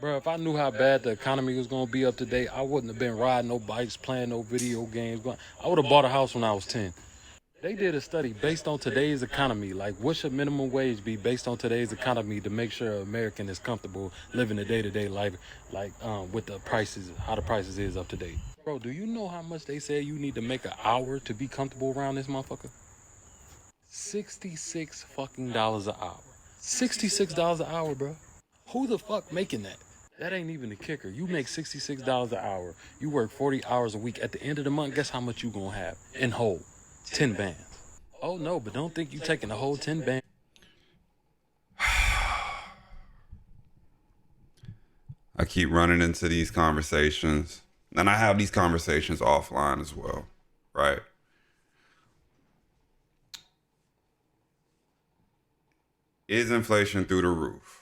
Bro, if I knew how bad the economy was gonna be up to date, I wouldn't have been riding no bikes, playing no video games. I would have bought a house when I was 10. They did a study based on today's economy. Like, what should minimum wage be based on today's economy to make sure an American is comfortable living a day-to-day life, like with the prices, how the prices is up to date. Bro, do you know how much they say you need to make an hour to be comfortable around this motherfucker? 66 fucking dollars an hour. $66 an hour, bro. Who the fuck making that? That ain't even the kicker. You make $66 an hour. You work 40 hours a week. At the end of the month, guess how much you gonna have in whole? 10 bands. Oh no, but don't think you taking the whole 10 bands. I keep running into these conversations, and I have these conversations offline as well, right? Is inflation through the roof?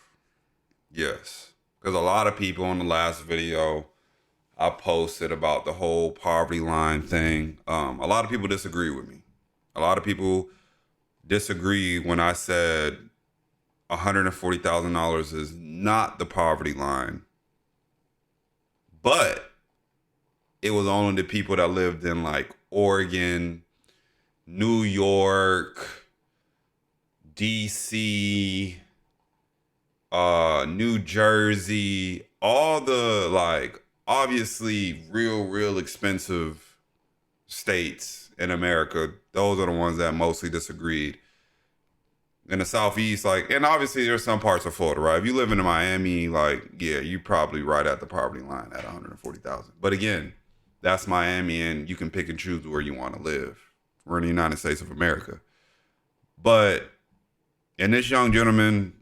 Yes. Because a lot of people in the last video I posted about the whole poverty line thing, a lot of people disagree with me. A lot of people disagree when I said $140,000 is not the poverty line, but it was only the people that lived in like Oregon, New York, DC, New Jersey, all the like obviously real expensive states in America. Those are the ones that mostly disagreed. In the Southeast, like, and obviously there's some parts of Florida, right? If you live in Miami, like, yeah, you probably right at the poverty line at 140,000. But again, that's Miami, and you can pick and choose where you want to live. We're in the United States of America. But, and this young gentleman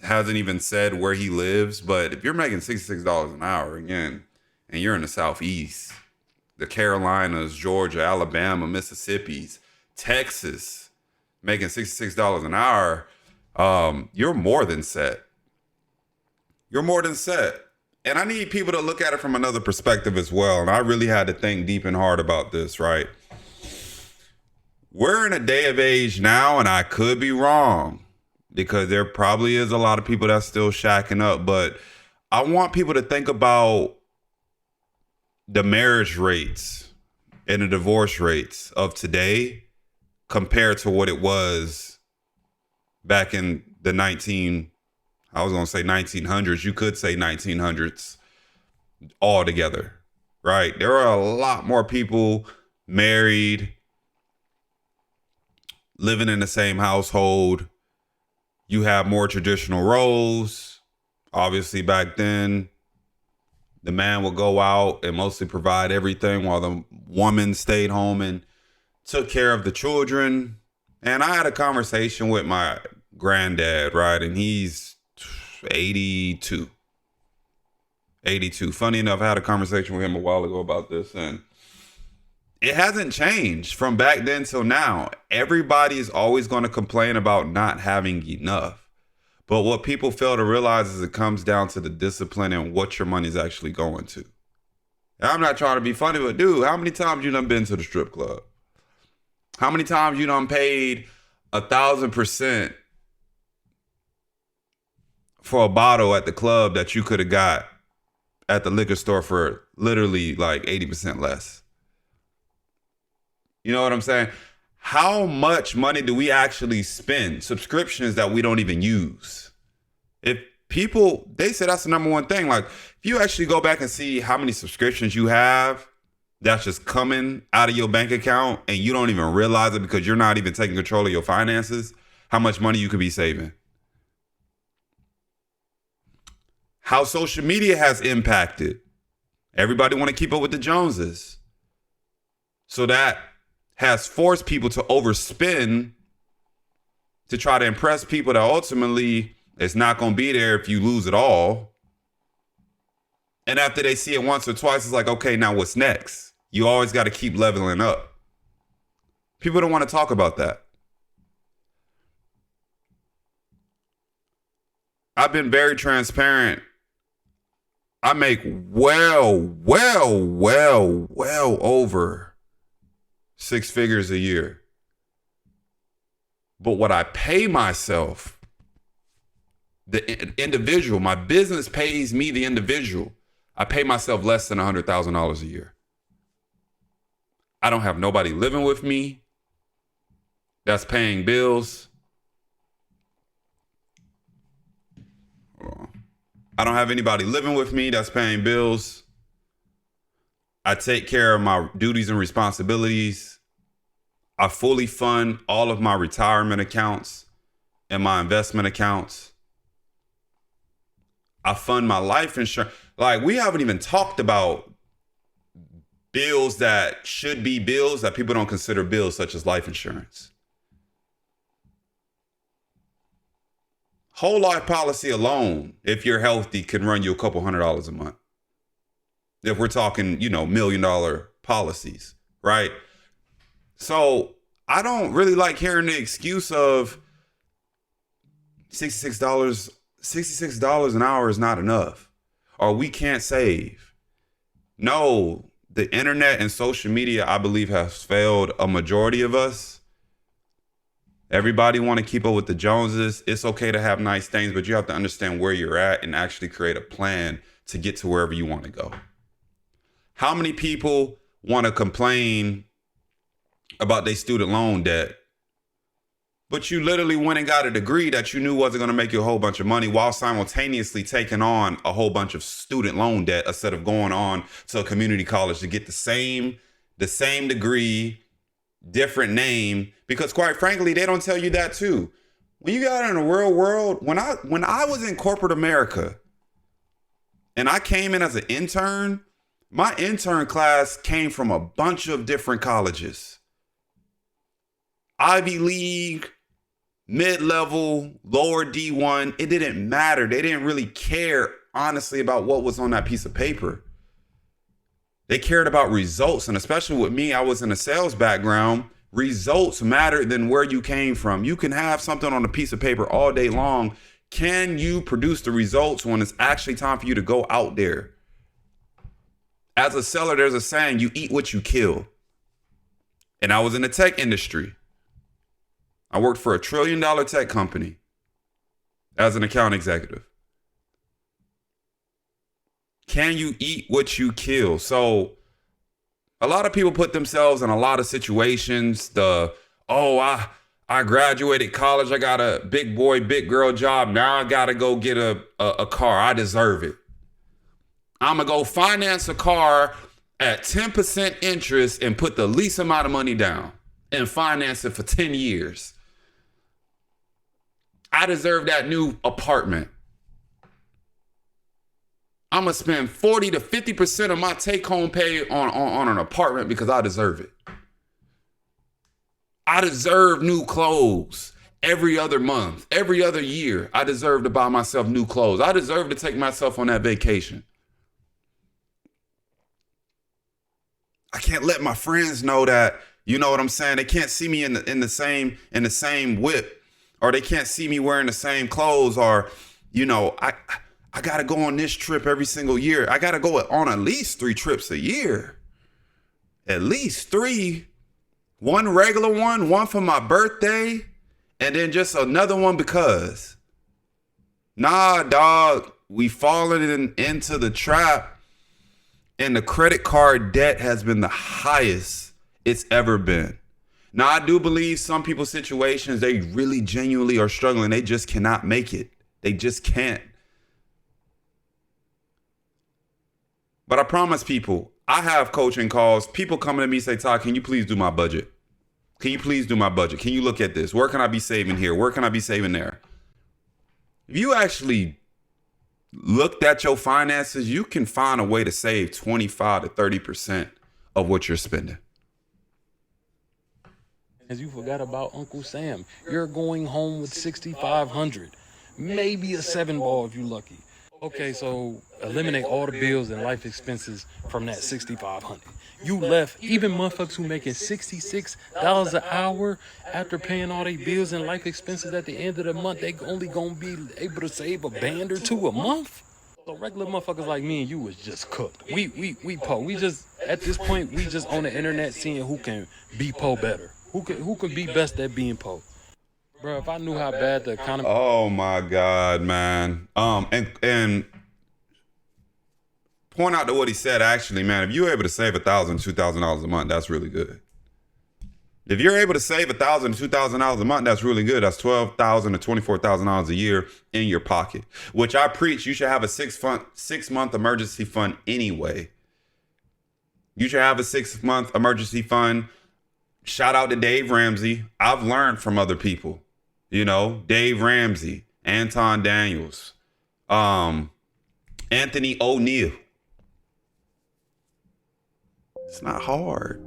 hasn't even said where he lives, but if you're making $66 an hour, again, and you're in the Southeast, the Carolinas, Georgia, Alabama, Mississippi's, Texas, making $66 an hour, you're more than set. You're more than set. And I need people to look at it from another perspective as well. And I really had to think deep and hard about this, right? We're in a day of age now, and I could be wrong because there probably is a lot of people that's still shacking up. But I want people to think about the marriage rates and the divorce rates of today compared to what it was back in the 1900s. You could say 1900s altogether, right? There are a lot more people married, living in the same household. You have more traditional roles. Obviously, back then, the man would go out and mostly provide everything while the woman stayed home and took care of the children. And I had a conversation with my granddad, right? And he's 82. 82. Funny enough, I had a conversation with him a while ago about this, and it hasn't changed from back then till now. Everybody is always going to complain about not having enough. But what people fail to realize is it comes down to the discipline and what your money's actually going to. And I'm not trying to be funny, but dude, how many times you done been to the strip club? How many times you done paid 1,000% for a bottle at the club that you could have got at the liquor store for literally like 80% less? You know what I'm saying? How much money do we actually spend? Subscriptions that we don't even use. If people, they say that's the number one thing. Like, if you actually go back and see how many subscriptions you have that's just coming out of your bank account and you don't even realize it because you're not even taking control of your finances, how much money you could be saving. How social media has impacted. Everybody want to keep up with the Joneses. So that has forced people to overspend to try to impress people that ultimately it's not going to be there if you lose it all. And after they see it once or twice, it's like, okay, now what's next? You always got to keep leveling up. People don't want to talk about that. I've been very transparent. I make well over 6 figures a year. But what I pay myself The individual, my business pays me, the individual. I pay myself less than $100,000 a year. I don't have nobody living with me that's paying bills. Hold on. I don't have anybody living with me that's paying bills. I take care of my duties and responsibilities. I fully fund all of my retirement accounts and my investment accounts. I fund my life insurance. Like, we haven't even talked about bills that should be bills that people don't consider bills, such as life insurance. Whole life policy alone, if you're healthy, can run you a couple $100s a month. If we're talking, $1 million policies, right? So I don't really like hearing the excuse of $66 an hour is not enough, or we can't save. No, the internet and social media, I believe, has failed a majority of us. Everybody want to keep up with the Joneses. It's okay to have nice things, but you have to understand where you're at and actually create a plan to get to wherever you want to go. How many people want to complain about their student loan debt, but you literally went and got a degree that you knew wasn't going to make you a whole bunch of money while simultaneously taking on a whole bunch of student loan debt instead of going on to a community college to get the same degree, different name? Because quite frankly, they don't tell you that too. When you got in the real world, when I was in corporate America and I came in as an intern, my intern class came from a bunch of different colleges. Ivy League, mid-level, lower D1, it didn't matter. They didn't really care, honestly, about what was on that piece of paper. They cared about results. And especially with me, I was in a sales background. Results matter than where you came from. You can have something on a piece of paper all day long. Can you produce the results when it's actually time for you to go out there? As a seller, there's a saying, you eat what you kill. And I was in the tech industry. I worked for $1 trillion tech company as an account executive. Can you eat what you kill? So a lot of people put themselves in a lot of situations. I graduated college. I got a big boy, big girl job. Now I got to go get a car. I deserve it. I'm going to go finance a car at 10% interest and put the least amount of money down and finance it for 10 years. I deserve that new apartment. I'm going to spend 40 to 50% of my take-home pay on an apartment because I deserve it. I deserve new clothes every other month, every other year. I deserve to buy myself new clothes. I deserve to take myself on that vacation. I can't let my friends know that, you know what I'm saying? They can't see me in the same whip, or they can't see me wearing the same clothes, or, I got to go on this trip every single year. I got to go on at least 3 trips a year. At least 3. One regular one for my birthday, and then just another one because. Nah, dog, we fallen into the trap, and the credit card debt has been the highest it's ever been. Now, I do believe some people's situations, they really genuinely are struggling. They just cannot make it. They just can't. But I promise people, I have coaching calls. People coming to me say, Todd, can you please do my budget? Can you please do my budget? Can you look at this? Where can I be saving here? Where can I be saving there? If you actually looked at your finances, you can find a way to save 25 to 30% of what you're spending. As you forgot about Uncle Sam, you're going home with $6,500, maybe a 7-ball if you're lucky. Okay, so eliminate all the bills and life expenses from that $6,500. You left, even motherfuckers who making $66 an hour after paying all their bills and life expenses at the end of the month, they only gonna be able to save a band or two a month. So regular motherfuckers like me and you was just cooked. We po. We just, at this point, we just on the internet seeing who can be po better. Who can be best at being po. Bro, if I knew how bad the economy. Oh my God, man. And point out to what he said. Actually, man, if you're able to save $1,000, $2,000 a month, that's really good. If you're able to save $1,000, $2,000 a month, that's really good. That's $12,000 to $24,000 a year in your pocket. Which I preach. You should have a 6-month emergency fund anyway. You should have a 6-month emergency fund. Shout out to Dave Ramsey. I've learned from other people. You know, Dave Ramsey, Anton Daniels, Anthony O'Neill. It's not hard.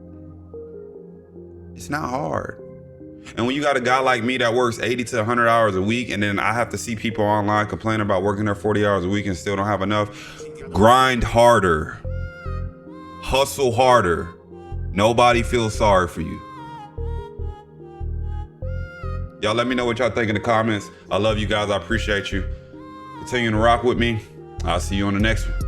It's not hard. And when you got a guy like me that works 80 to 100 hours a week, and then I have to see people online complaining about working there 40 hours a week and still don't have enough, grind harder. Hustle harder. Nobody feels sorry for you. Y'all let me know what y'all think in the comments. I love you guys. I appreciate you. Continue to rock with me. I'll see you on the next one.